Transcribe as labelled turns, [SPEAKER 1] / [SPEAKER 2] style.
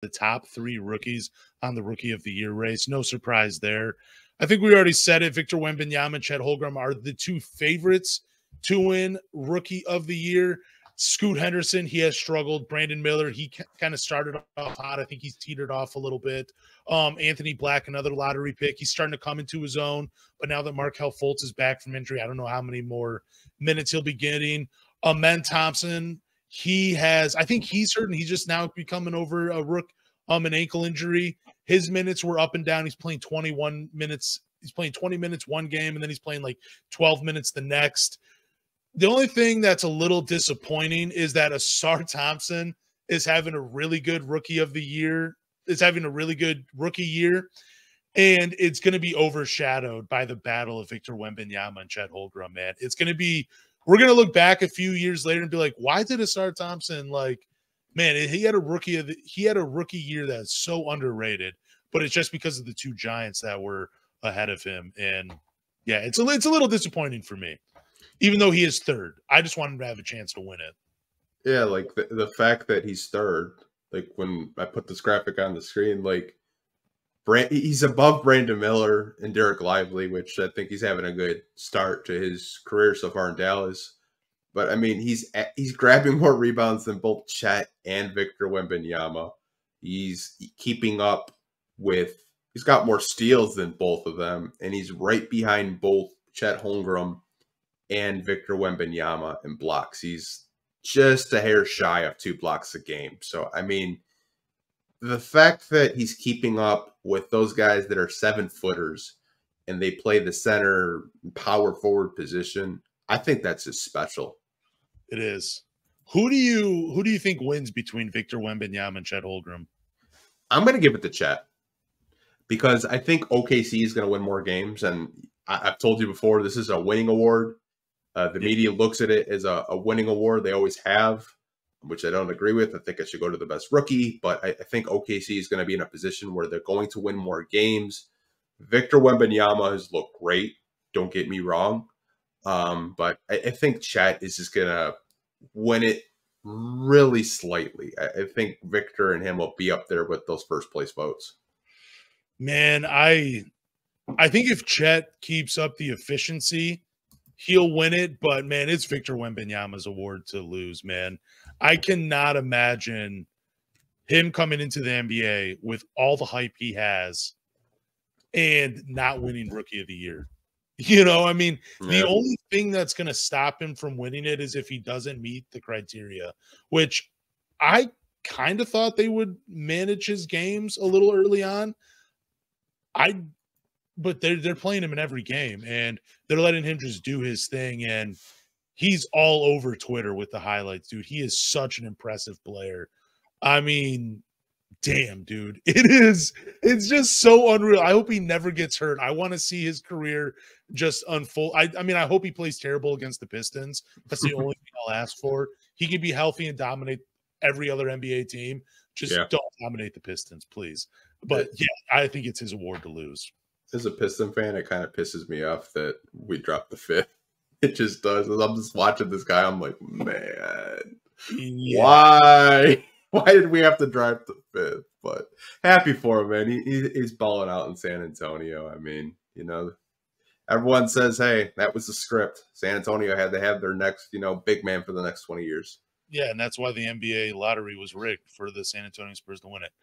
[SPEAKER 1] the top 3 rookies on the Rookie of the Year race. No surprise there. I think we already said it. Victor Wembanyama and Chet Holmgren are the 2 favorites to win Rookie of the Year. Scoot Henderson, he has struggled. Brandon Miller, he kind of started off hot. I think he's teetered off a little bit. Anthony Black, another lottery pick. He's starting to come into his own. But now that Markelle Fultz is back from injury, I don't know how many more minutes he'll be getting. Ausar Thompson, I think he's hurt, and he's just now becoming over an ankle injury. His minutes were up and down. He's playing 21 minutes. He's playing 20 minutes one game, and then he's playing like 12 minutes the next. The only thing that's a little disappointing is that Ausar Thompson is having a really good rookie year, and it's going to be overshadowed by the battle of Victor Wembanyama and Chet Holmgren, man. We're going to look back a few years later and be like, why did Ausar Thompson, he had a rookie year that's so underrated, but it's just because of the 2 giants that were ahead of him. And yeah, it's a little disappointing for me. Even though he is 3rd, I just want him to have a chance to win it.
[SPEAKER 2] Yeah, like the fact that he's 3rd, like when I put this graphic on the screen, like he's above Brandon Miller and Derek Lively, which I think he's having a good start to his career so far in Dallas. But I mean, he's grabbing more rebounds than both Chet and Victor Wembanyama. He's keeping up with. He's got more steals than both of them, and he's right behind both Chet Holmgren and Victor Wembanyama in blocks. He's just a hair shy of 2 blocks a game. So, I mean, the fact that he's keeping up with those guys that are 7-footers and they play the center power forward position, I think that's just special.
[SPEAKER 1] It is. Who do you think wins between Victor Wembanyama and Chet Holmgren?
[SPEAKER 2] I'm going to give it to Chet because I think OKC is going to win more games. And I've told you before, this is a winning award. The media looks at it as a winning award. They always have, which I don't agree with. I think it should go to the best rookie, but I think OKC is going to be in a position where they're going to win more games. Victor Wembanyama has looked great. Don't get me wrong. But I think Chet is just going to win it really slightly. I think Victor and him will be up there with those first place votes.
[SPEAKER 1] Man, I think if Chet keeps up the efficiency, he'll win it, but man, it's Victor Wembanyama's award to lose, man. I cannot imagine him coming into the NBA with all the hype he has and not winning Rookie of the Year. You know, I mean, The only thing that's going to stop him from winning it is if he doesn't meet the criteria, which I kind of thought they would manage his games a little early on. But they're playing him in every game, and they're letting him just do his thing, and he's all over Twitter with the highlights, dude. He is such an impressive player. I mean, damn, dude. It's just so unreal. I hope he never gets hurt. I want to see his career just unfold. I mean, I hope he plays terrible against the Pistons. That's the only thing I'll ask for. He can be healthy and dominate every other NBA team. Just don't dominate the Pistons, please. But, yeah, I think it's his award to lose.
[SPEAKER 2] As a Piston fan, it kind of pisses me off that we dropped the 5th. It just does. As I'm just watching this guy, I'm like, man, why? Why did we have to drop the 5th? But happy for him, man. He's balling out in San Antonio. I mean, you know, everyone says, hey, that was the script. San Antonio had to have their next, big man for the next 20 years.
[SPEAKER 1] Yeah, and that's why the NBA lottery was rigged for the San Antonio Spurs to win it.